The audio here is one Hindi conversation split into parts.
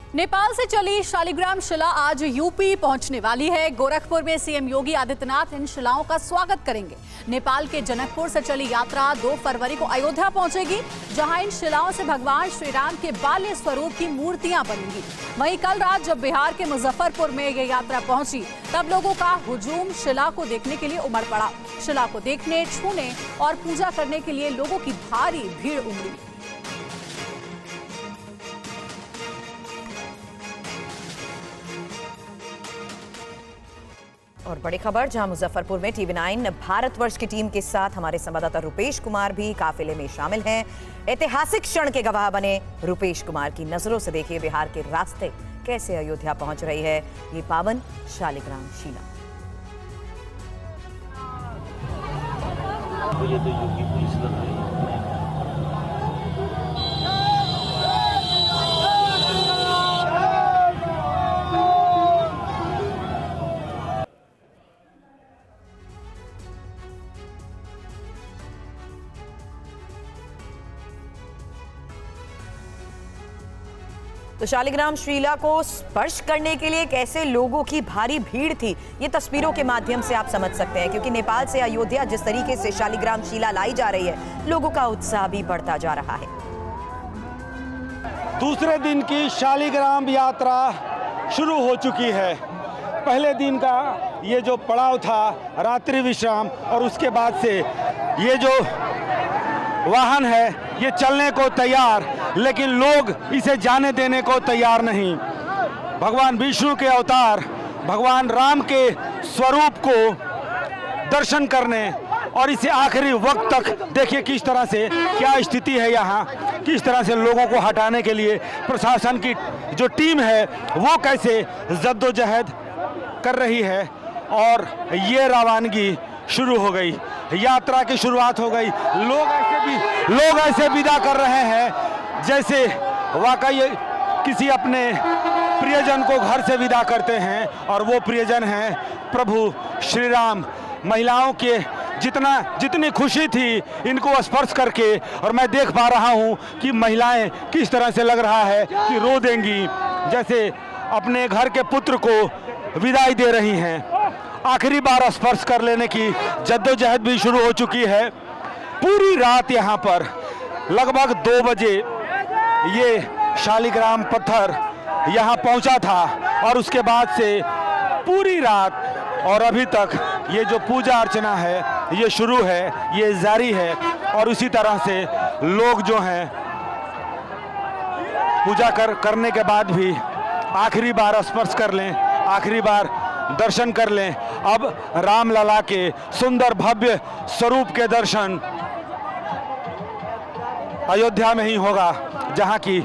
नेपाल से चली शालिग्राम शिला आज यूपी पहुंचने वाली है। गोरखपुर में सीएम योगी आदित्यनाथ इन शिलाओं का स्वागत करेंगे। नेपाल के जनकपुर से चली यात्रा 2 फरवरी को अयोध्या पहुंचेगी, जहां इन शिलाओं से भगवान श्री राम के बाल्य स्वरूप की मूर्तियां बनेंगी। वहीं कल रात जब बिहार के मुजफ्फरपुर में ये यात्रा पहुंची, तब लोगों का हुजूम शिला को देखने के लिए उमड़ पड़ा। शिला को देखने, छूने और पूजा करने के लिए लोगों की भारी भीड़ उमड़ी। और बड़ी खबर, जहां मुजफ्फरपुर में टीवी9 भारतवर्ष की टीम के साथ हमारे संवाददाता रुपेश कुमार भी काफिले में शामिल हैं। ऐतिहासिक क्षण के गवाह बने रुपेश कुमार की नजरों से देखिए बिहार के रास्ते कैसे अयोध्या पहुंच रही है ये पावन शालिग्राम शिला। ये तो यूपी पुलिस लग रही है। तो शालिग्राम शिला को स्पर्श करने के लिए कैसे लोगों की भारी भीड़ थी, ये तस्वीरों के माध्यम से आप समझ सकते हैं, क्योंकि नेपाल से अयोध्या जिस तरीके से शालिग्राम शिला लाई जा रही है, लोगों का उत्साह भी बढ़ता जा रहा है। दूसरे दिन की शालिग्राम यात्रा शुरू हो चुकी है। पहले दिन का ये जो पड़ाव था रात्रि विश्राम, और उसके बाद से ये जो वाहन है ये चलने को तैयार, लेकिन लोग इसे जाने देने को तैयार नहीं। भगवान विष्णु के अवतार, भगवान राम के स्वरूप को दर्शन करने और इसे आखिरी वक्त तक देखिए किस तरह से क्या स्थिति है यहाँ, किस तरह से लोगों को हटाने के लिए प्रशासन की जो टीम है वो कैसे जद्दोजहद कर रही है। और ये रवानगी शुरू हो गई, यात्रा की शुरुआत हो गई। लोग ऐसे विदा कर रहे हैं जैसे वाकई किसी अपने प्रियजन को घर से विदा करते हैं, और वो प्रियजन हैं प्रभु श्री राम। महिलाओं के जितनी खुशी थी इनको स्पर्श करके, और मैं देख पा रहा हूँ कि महिलाएं किस तरह से लग रहा है कि रो देंगी, जैसे अपने घर के पुत्र को विदाई दे रही हैं। आखिरी बार स्पर्श कर लेने की जद्दोजहद भी शुरू हो चुकी है। पूरी रात यहाँ पर लगभग 2 बजे ये शालिग्राम पत्थर यहाँ पहुँचा था, और उसके बाद से पूरी रात और अभी तक ये जो पूजा अर्चना है ये शुरू है, ये जारी है। और उसी तरह से लोग जो हैं पूजा करने के बाद भी आखिरी बार स्पर्श कर लें, आखिरी बार दर्शन कर लें। अब रामलला के सुंदर भव्य स्वरूप के दर्शन अयोध्या में ही होगा, जहां की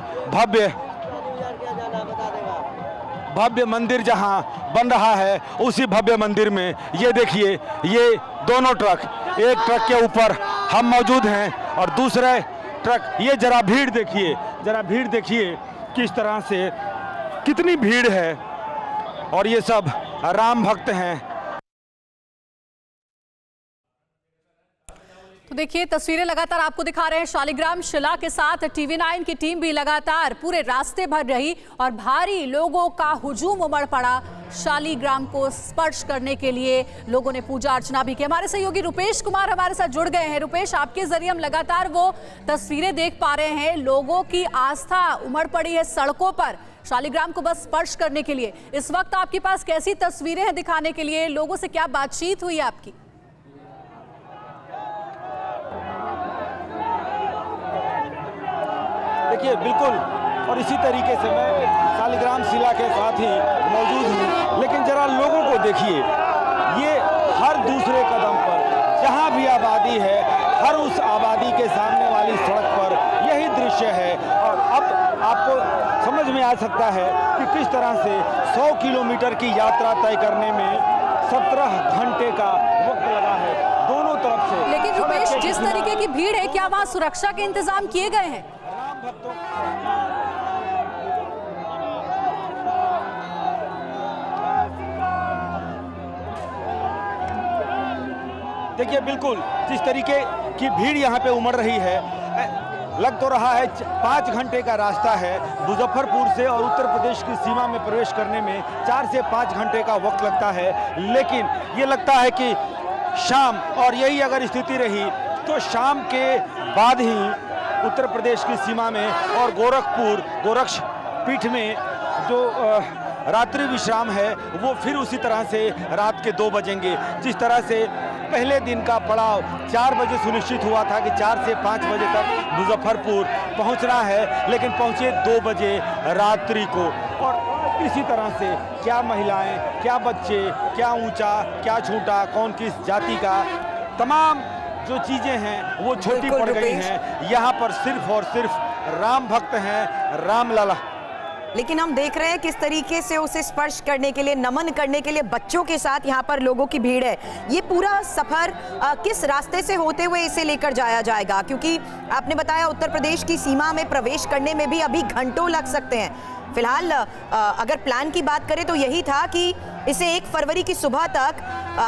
भव्य मंदिर जहां बन रहा है, उसी भव्य मंदिर में ये देखिए ये दोनों ट्रक, एक ट्रक के ऊपर हम मौजूद हैं और दूसरे ट्रक, ये जरा भीड़ देखिए किस तरह से कितनी भीड़ है, और ये सब राम भक्त हैं। तो देखिए तस्वीरें लगातार आपको दिखा रहे हैं। शालिग्राम शिला के साथ टीवी9 की टीम भी लगातार पूरे रास्ते भर रही, और भारी लोगों का हुजूम उमड़ पड़ा शालिग्राम को स्पर्श करने के लिए। लोगों ने पूजा अर्चना भी की। हमारे सहयोगी रुपेश कुमार हमारे साथ जुड़ गए हैं। रुपेश, आपके जरिए हम लगातार वो तस्वीरें देख पा रहे हैं। लोगों की आस्था उमड़ पड़ी है सड़कों पर शालिग्राम को बस स्पर्श करने के लिए। इस वक्त आपके पास कैसी तस्वीरें हैं दिखाने के लिए? लोगों से क्या बातचीत हुई आपकी? देखिए बिल्कुल, और इसी तरीके से मैं शालिग्राम शिला के साथ ही मौजूद हूँ, लेकिन जरा लोगों को देखिए, ये हर दूसरे कदम पर जहाँ भी आबादी है, हर उस आबादी के सामने वाली सड़क पर यही दृश्य है। और अब आपको समझ में आ सकता है कि किस तरह से 100 किलोमीटर की यात्रा तय करने में 17 घंटे का वक्त लगा है दोनों तरफ से। लेकिन रुपेश, जिस तरीके की भीड़ है, क्या वहाँ सुरक्षा के इंतजाम किए गए हैं? देखिए बिल्कुल जिस तरीके की भीड़ यहाँ पे उमड़ रही है, लग तो रहा है 5 घंटे का रास्ता है मुजफ्फरपुर से और उत्तर प्रदेश की सीमा में प्रवेश करने में 4 से 5 घंटे का वक्त लगता है, लेकिन ये लगता है कि शाम, और यही अगर स्थिति रही तो शाम के बाद ही उत्तर प्रदेश की सीमा में और गोरक्ष पीठ में जो रात्रि विश्राम है वो फिर उसी तरह से रात के 2 बजेंगे। जिस तरह से पहले दिन का पड़ाव 4 बजे सुनिश्चित हुआ था कि 4 से 5 बजे तक मुजफ्फरपुर पहुंचना है, लेकिन पहुंचे 2 बजे रात्रि को। और इसी तरह से क्या महिलाएं, क्या बच्चे, क्या ऊंचा, क्या छोटा, कौन किस जाति का, तमाम जो चीज़ें हैं वो छोटी पड़ गई हैं। यहाँ पर सिर्फ और सिर्फ राम भक्त हैं, रामलला। लेकिन हम देख रहे हैं किस तरीके से उसे स्पर्श करने के लिए, नमन करने के लिए बच्चों के साथ यहाँ पर लोगों की भीड़ है। ये पूरा सफर किस रास्ते से होते हुए इसे लेकर जाया जाएगा? क्योंकि आपने बताया उत्तर प्रदेश की सीमा में प्रवेश करने में भी अभी घंटों लग सकते हैं। फिलहाल अगर प्लान की बात करें तो यही था कि इसे 1 फरवरी की सुबह तक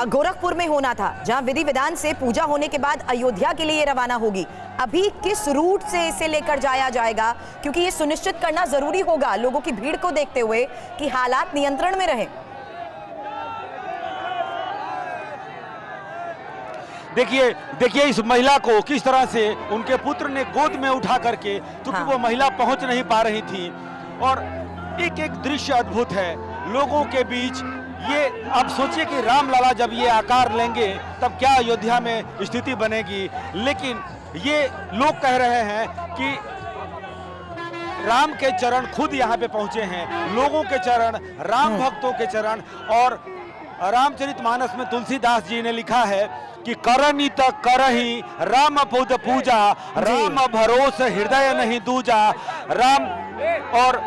गोरखपुर में होना था, जहां विधि विधान से पूजा होने के बाद अयोध्या के लिए रवाना होगी। अभी किस रूट से इसे लेकर जाया जाएगा? क्योंकि ये सुनिश्चित करना जरूरी होगा लोगों की भीड़ को देखते हुए कि हालात नियंत्रण में रहें। देखिए इस महिला को किस तरह से उनके पुत्र ने गोद में उठा करके, क्योंकि वो महिला पहुंच नहीं पा रही थी, और एक एक दृश्य अद्भुत है लोगों के बीच। ये अब सोचिए कि रामलला जब ये आकार लेंगे तब क्या अयोध्या में स्थिति बनेगी। लेकिन ये लोग कह रहे हैं कि राम के चरण खुद यहाँ पे पहुंचे हैं, लोगों के चरण, राम भक्तों के चरण। और रामचरितमानस में तुलसीदास जी ने लिखा है कि करनी तक करही राम पुद पूजा, राम भरोस हृदय नहीं दूजा। राम और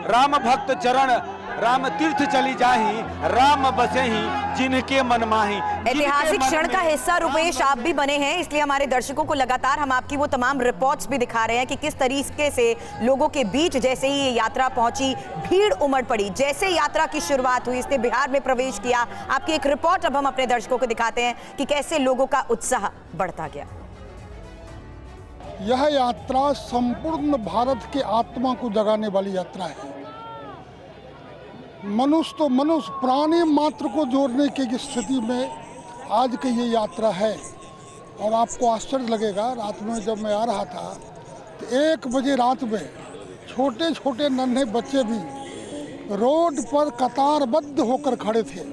राम भक्त चरण राम तीर्थ चली जाही, राम बसे ही जिनके मन माही। ऐतिहासिक क्षण का हिस्सा रुपेश आप भी बने हैं, इसलिए हमारे दर्शकों को लगातार हम आपकी वो तमाम रिपोर्ट्स भी दिखा रहे हैं कि किस तरीके से लोगों के बीच जैसे ही ये यात्रा पहुंची भीड़ उमड़ पड़ी। जैसे यात्रा की शुरुआत हुई, इसने बिहार में प्रवेश किया। आपकी एक रिपोर्ट अब हम अपने दर्शकों को दिखाते हैं कि कैसे लोगों का उत्साह बढ़ता गया। यह यात्रा संपूर्ण भारत के आत्मा को जगाने वाली यात्रा है। मनुष्य तो मनुष्य, प्राणी मात्र को जोड़ने की स्थिति में आज की ये यात्रा है। और आपको आश्चर्य लगेगा, रात में जब मैं आ रहा था तो 1 बजे रात में छोटे छोटे नन्हे बच्चे भी रोड पर कतारबद्ध होकर खड़े थे।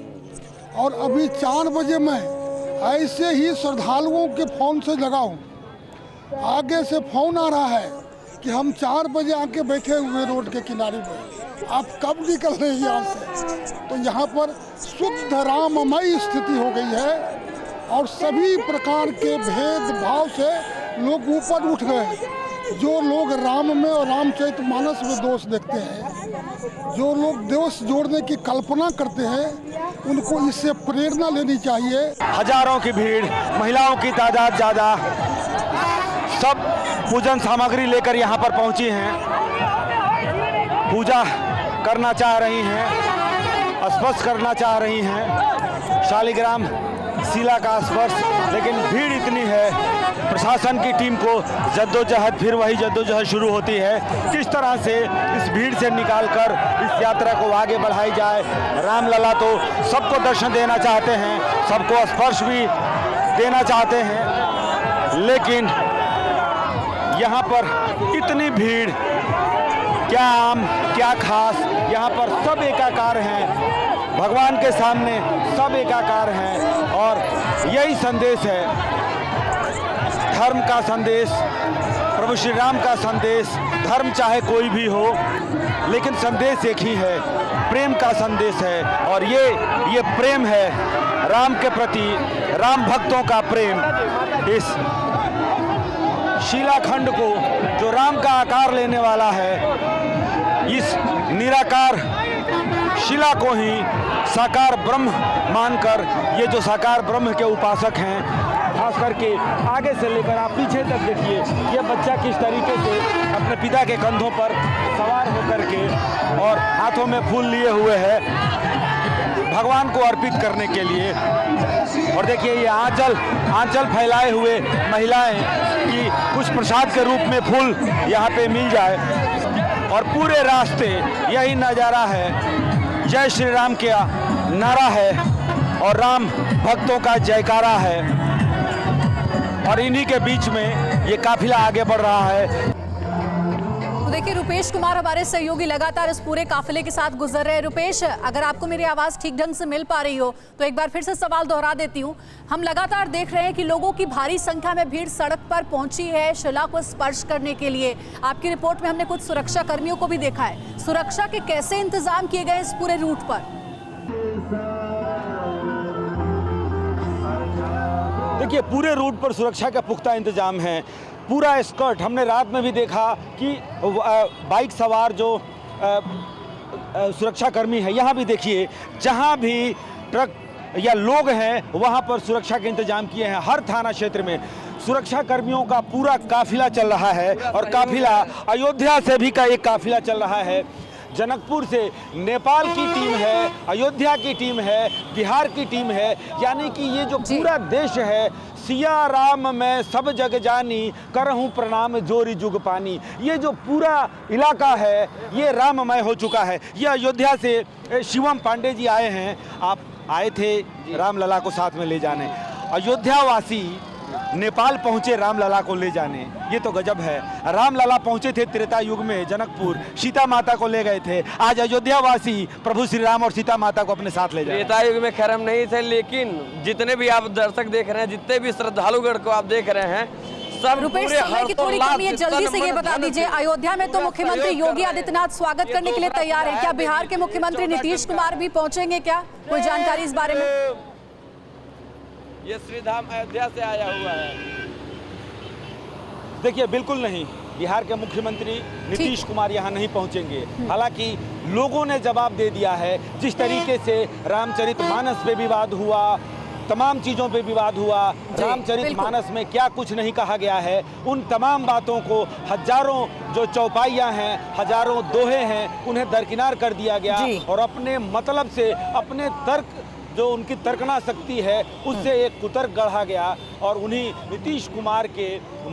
और अभी 4 बजे मैं ऐसे ही श्रद्धालुओं के फ़ोन से लगा हूँ, आगे से फ़ोन आ रहा है कि हम 4 बजे आके बैठे हुए रोड के किनारे में, आप कब निकल रहे हैं यहाँ से? तो यहाँ पर शुद्ध राममयी स्थिति हो गई है और सभी प्रकार के भेदभाव से लोग ऊपर उठ गए हैं। जो लोग राम में और रामचरितमानस में दोष देखते हैं, जो लोग दोष जोड़ने की कल्पना करते हैं, उनको इससे प्रेरणा लेनी चाहिए। हजारों की भीड़, महिलाओं की तादाद ज़्यादा, सब पूजन सामग्री लेकर यहाँ पर पहुँची हैं, पूजा करना चाह रही हैं, स्पर्श करना चाह रही हैं शालिग्राम शिला का स्पर्श। लेकिन भीड़ इतनी है, प्रशासन की टीम को जद्दोजहद, फिर वही जद्दोजहद शुरू होती है किस तरह से इस भीड़ से निकालकर इस यात्रा को आगे बढ़ाई जाए। रामलला तो सबको दर्शन देना चाहते हैं, सबको स्पर्श भी देना चाहते हैं, लेकिन यहाँ पर इतनी भीड़, क्या आम क्या खास, यहाँ पर सब एकाकार हैं, भगवान के सामने सब एकाकार हैं। और यही संदेश है, धर्म का संदेश, प्रभु श्री राम का संदेश। धर्म चाहे कोई भी हो, लेकिन संदेश एक ही है, प्रेम का संदेश है। और ये प्रेम है राम के प्रति, राम भक्तों का प्रेम। इस शिलाखंड को जो राम का आकार लेने वाला है, इस निराकार शिला को ही साकार ब्रह्म मानकर, ये जो साकार ब्रह्म के उपासक हैं, खास करके आगे से लेकर आप पीछे तक देखिए, ये बच्चा किस तरीके से अपने पिता के कंधों पर सवार होकर के और हाथों में फूल लिए हुए है भगवान को अर्पित करने के लिए। और देखिए ये आंचल फैलाए हुए महिलाएं कि कुछ प्रसाद के रूप में फूल यहाँ पे मिल जाए। और पूरे रास्ते यही नज़ारा है, जय श्री राम का नारा है और राम भक्तों का जयकारा है, और इन्हीं के बीच में ये काफिला आगे बढ़ रहा है। तो देखिए, रुपेश कुमार हमारे सहयोगी लगातार इस पूरे काफिले के साथ गुजर रहे हैं। रुपेश, अगर आपको मेरी आवाज ठीक ढंग से मिल पा रही हो तो एक बार फिर से सवाल दोहरा देती हूँ। हम लगातार देख रहे हैं कि लोगों की भारी संख्या में भीड़ सड़क पर पहुंची है शिला को स्पर्श करने के लिए। आपकी रिपोर्ट में हमने कुछ सुरक्षा कर्मियों को भी देखा है। सुरक्षा के कैसे इंतजाम किए गए इस पूरे रूट पर? देखिए, पूरे रूट पर सुरक्षा का पुख्ता इंतजाम है। पूरा एस्कॉर्ट, हमने रात में भी देखा कि बाइक सवार जो सुरक्षा कर्मी है, यहाँ भी देखिए जहाँ भी ट्रक या लोग हैं वहाँ पर सुरक्षा के इंतजाम किए हैं। हर थाना क्षेत्र में सुरक्षा कर्मियों का पूरा काफिला चल रहा है, और काफिला अयोध्या से भी का एक काफिला चल रहा है। जनकपुर से नेपाल की टीम है, अयोध्या की टीम है, बिहार की टीम है, यानी कि ये जो पूरा देश है, सिया राम मैं सब जग जानी, करहूँ प्रणाम जोरी जुग पानी। ये जो पूरा इलाका है ये राममय हो चुका है। ये अयोध्या से शिवम पांडे जी आए हैं। आप आए थे रामलला को साथ में ले जाने, अयोध्या वासी नेपाल पहुंचे रामलला को ले जाने, ये तो गजब है। रामलला पहुंचे थे त्रेता युग में जनकपुर, सीता माता को ले गए थे। आज अयोध्या वासी प्रभु श्री राम और सीता माता को अपने साथ ले जाए। त्रेता युग में खैर हम नहीं थे, लेकिन जितने भी आप दर्शक देख रहे हैं, जितने भी श्रद्धालुगण को आप देख रहे हैं, सब रुपेश, समय की थोड़ी कमी है, जल्दी से ये बता दीजिए, अयोध्या में तो मुख्यमंत्री योगी आदित्यनाथ स्वागत करने के लिए तैयार है। क्या बिहार के मुख्यमंत्री नीतीश कुमार भी पहुंचेंगे? क्या कोई जानकारी इस बारे में? ये श्रीधाम अयोध्या से आया हुआ है। देखिए, बिल्कुल नहीं, बिहार के मुख्यमंत्री नीतीश कुमार यहाँ नहीं पहुँचेंगे। हालांकि लोगों ने जवाब दे दिया है। जिस तरीके से रामचरितमानस पे विवाद हुआ, तमाम चीज़ों पे विवाद हुआ, रामचरितमानस में क्या कुछ नहीं कहा गया है, उन तमाम बातों को हजारों जो चौपाइयाँ हैं, हजारों दोहे हैं, उन्हें दरकिनार कर दिया गया और अपने मतलब से, अपने तर्क जो उनकी तर्कना शक्ति है उससे एक कुतर्क गढ़ा गया। और उन्हीं नीतीश कुमार के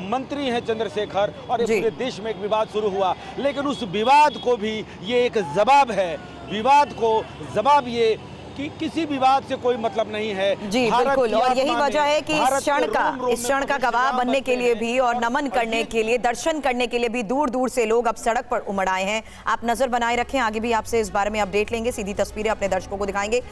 मंत्री हैं चंद्रशेखर, और ये पूरे देश में एक विवाद शुरू हुआ। लेकिन उस विवाद को भी ये एक जवाब है, विवाद को जवाब ये कि किसी विवाद से कोई मतलब नहीं है। जी बिल्कुल, और यही वजह है कि इस क्षण का गवाह बनने के लिए भी और नमन करने के लिए, दर्शन करने के लिए भी दूर दूर से लोग अब सड़क पर उमड़ आए हैं। आप नजर बनाए रखें, आगे भी आपसे इस बारे में अपडेट लेंगे, सीधी तस्वीरें अपने दर्शकों को दिखाएंगे।